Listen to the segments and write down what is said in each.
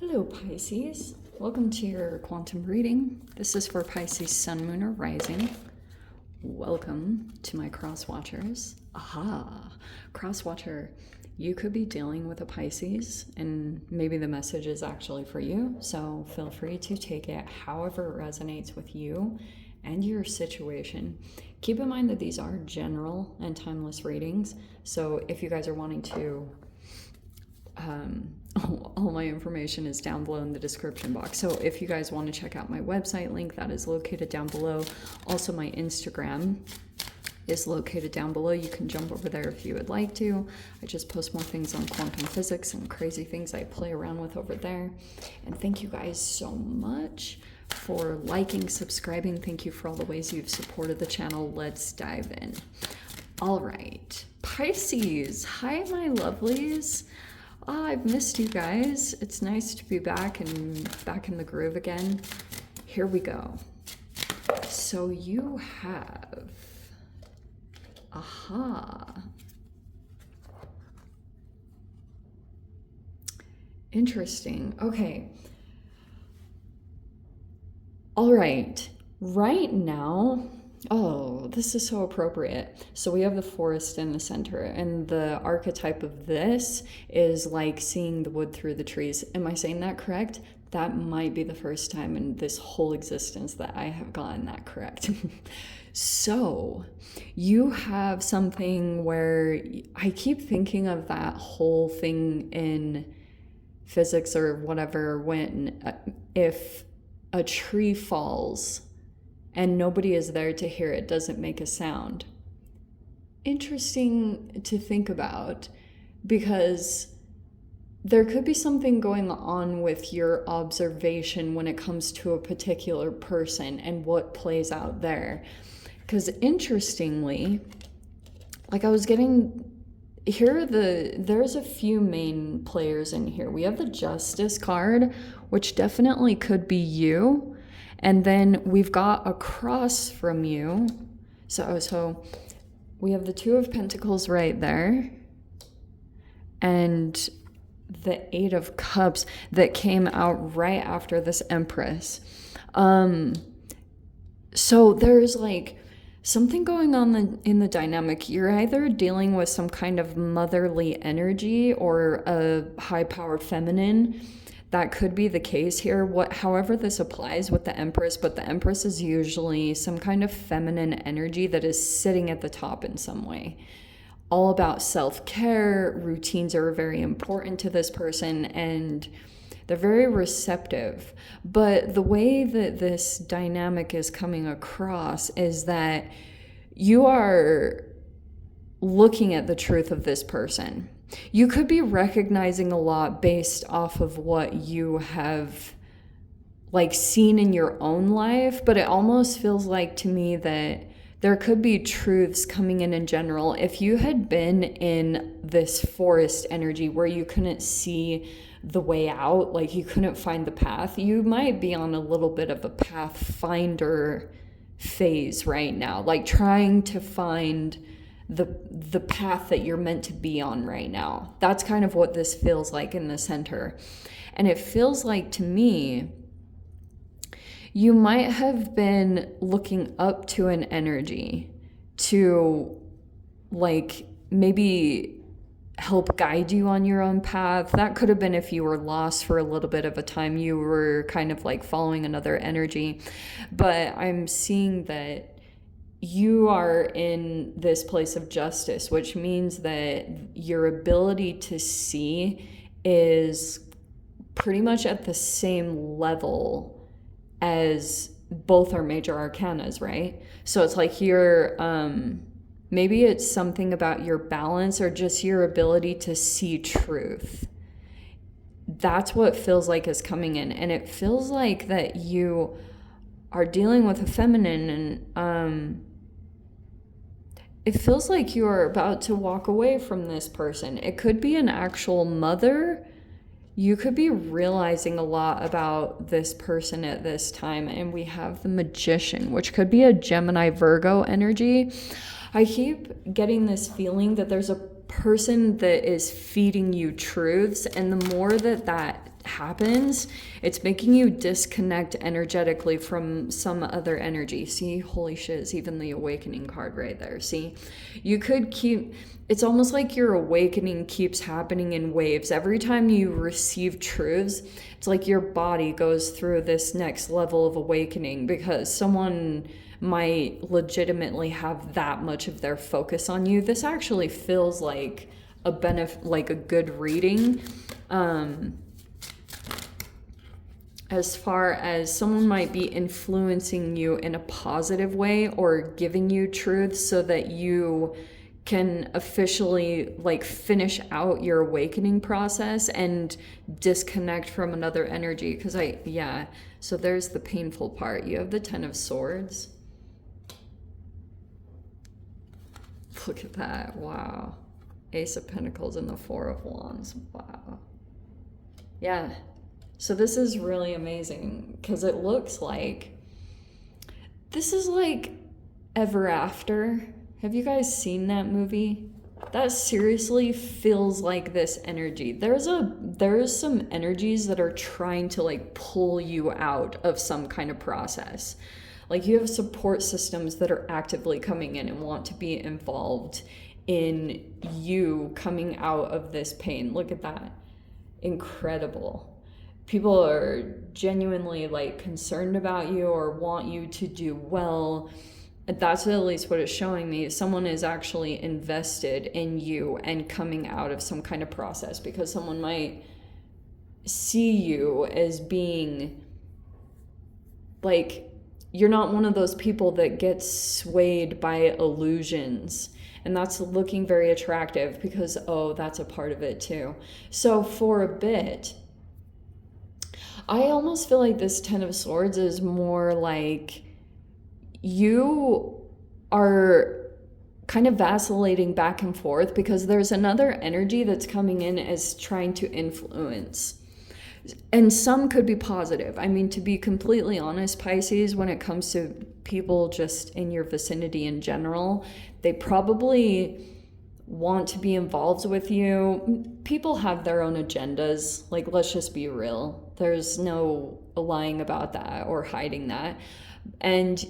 Hello Pisces, welcome to your quantum reading. This is for Pisces Sun, Moon, or Rising. Welcome to my cross watchers. Aha, cross watcher, you could be dealing with a Pisces and maybe the message is actually for you, so feel free to take it however it resonates with you and your situation. Keep in mind that these are general and timeless readings, so if you guys are wanting to all my information is down below in the description box. So if you guys want to check out my website link, that is located down below. Also, my Instagram is located down below. You can jump over there if you would like to. I just post more things on quantum physics and crazy things I play around with over there. And thank you guys so much for liking, subscribing. Thank you for all the ways you've supported the channel. Let's dive in. All right, Pisces. Hi, my lovelies. I've missed you guys. It's nice to be back and back in the groove again. Here we go. So you have, interesting. Okay. All right. Right now, oh, this is so appropriate. So we have the forest in the center, and the archetype of this is like seeing the wood through the trees. Am I saying that correct? That might be the first time in this whole existence that I have gotten that correct. So you have something where I keep thinking of that whole thing in physics or whatever when if a tree falls and nobody is there to hear it, doesn't make a sound. Interesting to think about, because there could be something going on with your observation when it comes to a particular person and what plays out there. Because interestingly, like I was getting, there's a few main players in here. We have the Justice card, which definitely could be you. And then we've got across from you, so we have the Two of Pentacles right there, and the Eight of Cups that came out right after this Empress. So there's like something going on in the dynamic. You're either dealing with some kind of motherly energy or a high-powered feminine. That could be the case here. However this applies with the Empress, but the Empress is usually some kind of feminine energy that is sitting at the top in some way. All about self-care, routines are very important to this person, and they're very receptive. But the way that this dynamic is coming across is that you are looking at the truth of this person. You could be recognizing a lot based off of what you have like seen in your own life, but it almost feels like to me that there could be truths coming in general. If you had been in this forest energy where you couldn't see the way out, like you couldn't find the path, you might be on a little bit of a pathfinder phase right now, like trying to find the path that you're meant to be on right now. That's kind of what this feels like in the center. And it feels like to me, you might have been looking up to an energy to like maybe help guide you on your own path. That could have been if you were lost for a little bit of a time, you were kind of like following another energy. But I'm seeing that you are in this place of justice, which means that your ability to see is pretty much at the same level as both our major arcanas, right? So it's like you're, maybe it's something about your balance or just your ability to see truth. That's what feels like is coming in. And it feels like that you are dealing with a feminine, and it feels like you are about to walk away from this person. It could be an actual mother. You could be realizing a lot about this person at this time. And we have the Magician, which could be a Gemini Virgo energy. I keep getting this feeling that there's a person that is feeding you truths, and the more that happens, it's making you disconnect energetically from some other energy. See, holy shit, it's even the awakening card right there. See, you could keep, it's almost like your awakening keeps happening in waves. Every time you receive truths, it's like your body goes through this next level of awakening, because someone might legitimately have that much of their focus on you. This actually feels like a like a good reading. As far as someone might be influencing you in a positive way or giving you truth so that you can officially like finish out your awakening process and disconnect from another energy. Because so there's the painful part. You have the 10 of Swords. Look at that. Wow. Ace of Pentacles and the 4 of Wands. Wow. Yeah. So this is really amazing, because it looks like this is like Ever After. Have you guys seen that movie? That seriously feels like this energy. There's some energies that are trying to like pull you out of some kind of process. Like you have support systems that are actively coming in and want to be involved in you coming out of this pain. Look at that. Incredible. People are genuinely like concerned about you or want you to do well. That's at least what it's showing me. Someone is actually invested in you and coming out of some kind of process, because someone might see you as being like, you're not one of those people that gets swayed by illusions. And that's looking very attractive, because, that's a part of it too. So for a bit, I almost feel like this 10 of Swords is more like you are kind of vacillating back and forth, because there's another energy that's coming in as trying to influence. And some could be positive. I mean, to be completely honest, Pisces, when it comes to people just in your vicinity in general, they probably want to be involved with you. People have their own agendas. Like, let's just be real. There's no lying about that or hiding that. And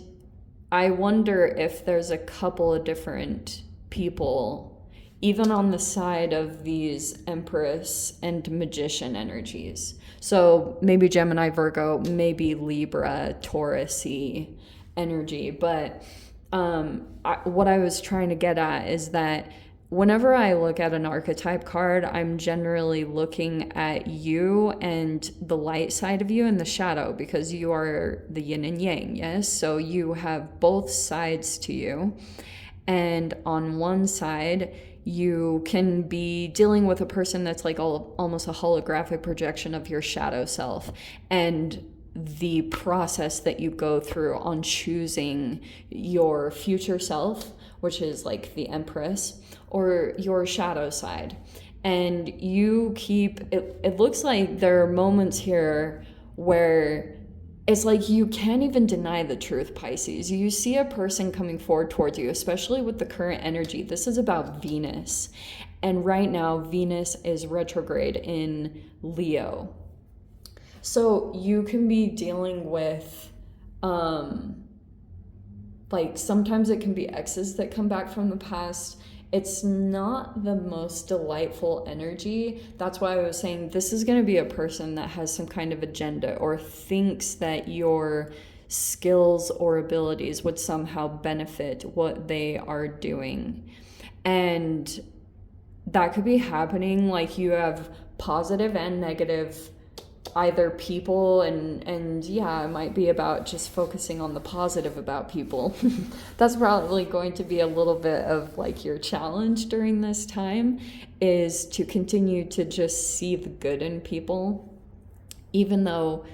I wonder if there's a couple of different people, even on the side of these Empress and Magician energies. So maybe Gemini, Virgo, maybe Libra, Taurus-y energy. But what I was trying to get at is that whenever I look at an archetype card, I'm generally looking at you and the light side of you and the shadow, because you are the yin and yang, yes? So you have both sides to you. And on one side, you can be dealing with a person that's like almost a holographic projection of your shadow self, and the process that you go through on choosing your future self, which is like the Empress, or your shadow side. And you keep, it looks like there are moments here where it's like you can't even deny the truth, Pisces. You see a person coming forward towards you, especially with the current energy. This is about Venus. And right now, Venus is retrograde in Leo. So you can be dealing with, like sometimes it can be exes that come back from the past. It's not the most delightful energy. That's why I was saying this is going to be a person that has some kind of agenda or thinks that your skills or abilities would somehow benefit what they are doing. And that could be happening, like you have positive and negative either people, and yeah, it might be about just focusing on the positive about people. That's probably going to be a little bit of like your challenge during this time, is to continue to just see the good in people, even though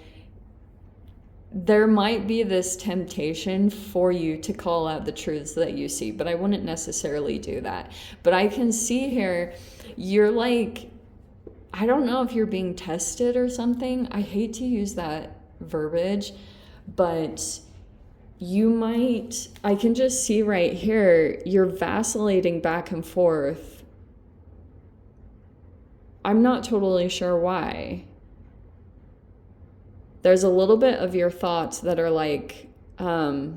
there might be this temptation for you to call out the truths that you see, but I wouldn't necessarily do that. But I can see here, you're like, I don't know if you're being tested or something. I hate to use that verbiage, but you might, I can just see right here, you're vacillating back and forth. I'm not totally sure why. there's a little bit of your thoughts that are like,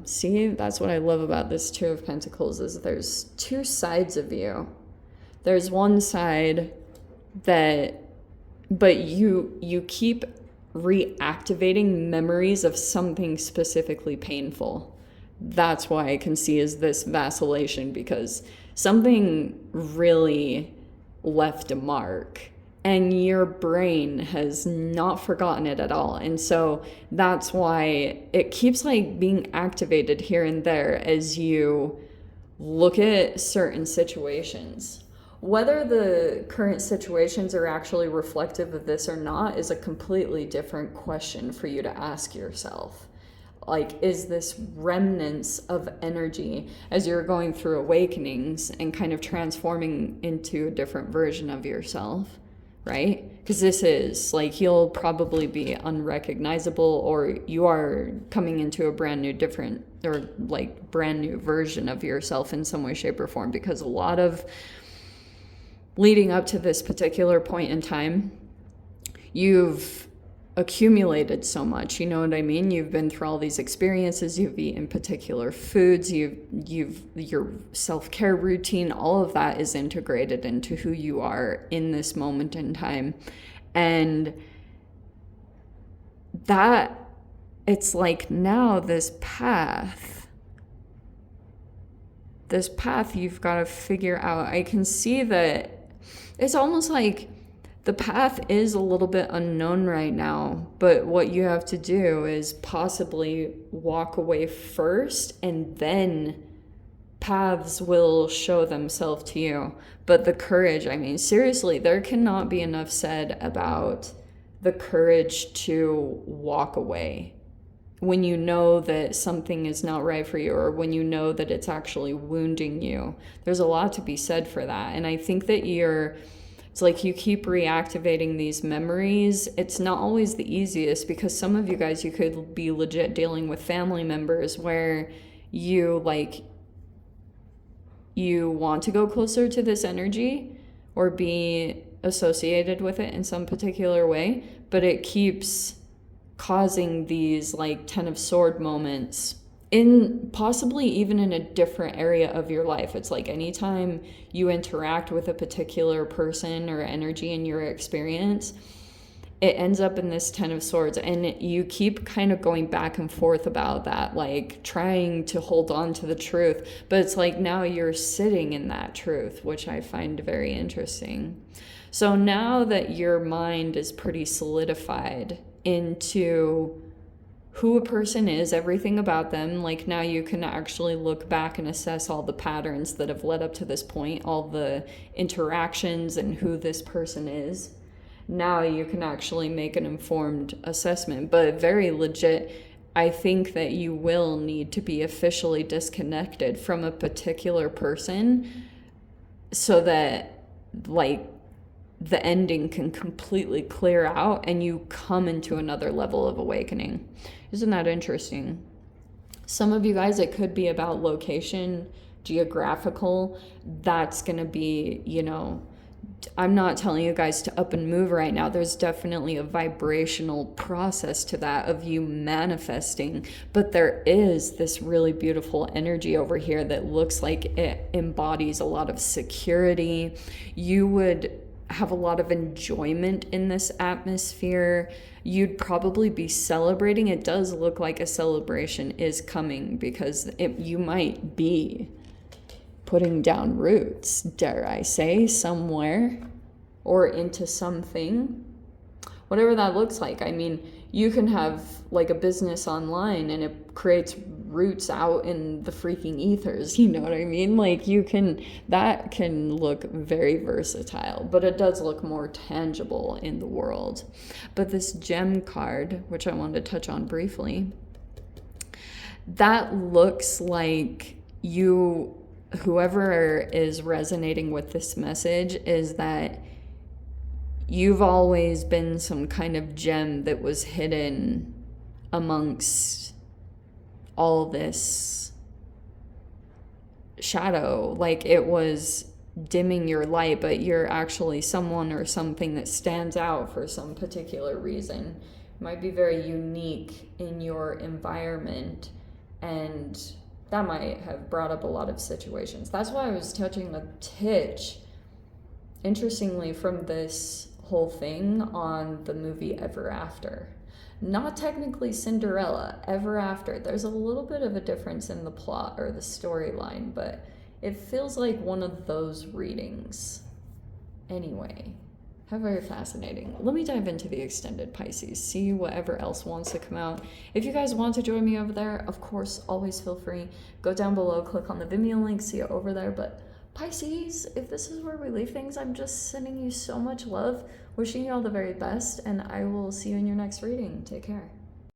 see, that's what I love about this Two of Pentacles, is there's two sides of you. There's one side that, but you keep reactivating memories of something specifically painful. That's why I can see is this vacillation, because something really left a mark and your brain has not forgotten it at all. And so that's why it keeps like being activated here and there as you look at certain situations. Whether the current situations are actually reflective of this or not is a completely different question for you to ask yourself. Like, is this remnants of energy as you're going through awakenings and kind of transforming into a different version of yourself, right? Because this is like, you'll probably be unrecognizable, or you are coming into a brand new, different, or like brand new version of yourself in some way, shape, or form. Because a lot of leading up to this particular point in time, you've accumulated so much, you know what I mean? You've been through all these experiences, you've eaten particular foods, your self-care routine, all of that is integrated into who you are in this moment in time. And that, it's like now this path you've got to figure out. I can see that it's almost like the path is a little bit unknown right now, but what you have to do is possibly walk away first, and then paths will show themselves to you. But the courage, I mean, seriously, there cannot be enough said about the courage to walk away when you know that something is not right for you, or when you know that it's actually wounding you. There's a lot to be said for that. And I think that it's like you keep reactivating these memories. It's not always the easiest, because some of you guys, you could be legit dealing with family members where you want to go closer to this energy or be associated with it in some particular way, but it keeps causing these like 10 of Sword moments in possibly even in a different area of your life. It's like anytime you interact with a particular person or energy in your experience, it ends up in this 10 of Swords, and you keep kind of going back and forth about that, like trying to hold on to the truth. But it's like now you're sitting in that truth, which I find very interesting. So now that your mind is pretty solidified into who a person is, everything about them, like now you can actually look back and assess all the patterns that have led up to this point, all the interactions and who this person is. Now you can actually make an informed assessment. But very legit, I think that you will need to be officially disconnected from a particular person so that like the ending can completely clear out and you come into another level of awakening. Isn't that interesting? Some of you guys, it could be about location, geographical. That's going to be, I'm not telling you guys to up and move right now. There's definitely a vibrational process to that of you manifesting, but there is this really beautiful energy over here that looks like it embodies a lot of security. You would have a lot of enjoyment in this atmosphere. You'd probably be celebrating. It does look like a celebration is coming, because you might be putting down roots, dare I say, somewhere or into something, whatever that looks like. I mean, you can have like a business online and it creates roots out in the freaking ethers, you know what I mean? Like that can look very versatile, but it does look more tangible in the world. But this gem card, which I wanted to touch on briefly, that looks like whoever is resonating with this message is that you've always been some kind of gem that was hidden amongst all this shadow. Like it was dimming your light, but you're actually someone or something that stands out for some particular reason. might be very unique in your environment, and that might have brought up a lot of situations. That's why I was touching a titch, interestingly, from this whole thing on the movie Ever After. Not technically Cinderella, Ever After. There's a little bit of a difference in the plot or the storyline, but it feels like one of those readings. Anyway, how very fascinating. Let me dive into the extended Pisces, see whatever else wants to come out. If you guys want to join me over there, of course, always feel free. Go down below, click on the Vimeo link, see it over there. But Pisces, if this is where we leave things, I'm just sending you so much love, wishing you all the very best, and I will see you in your next reading. Take care.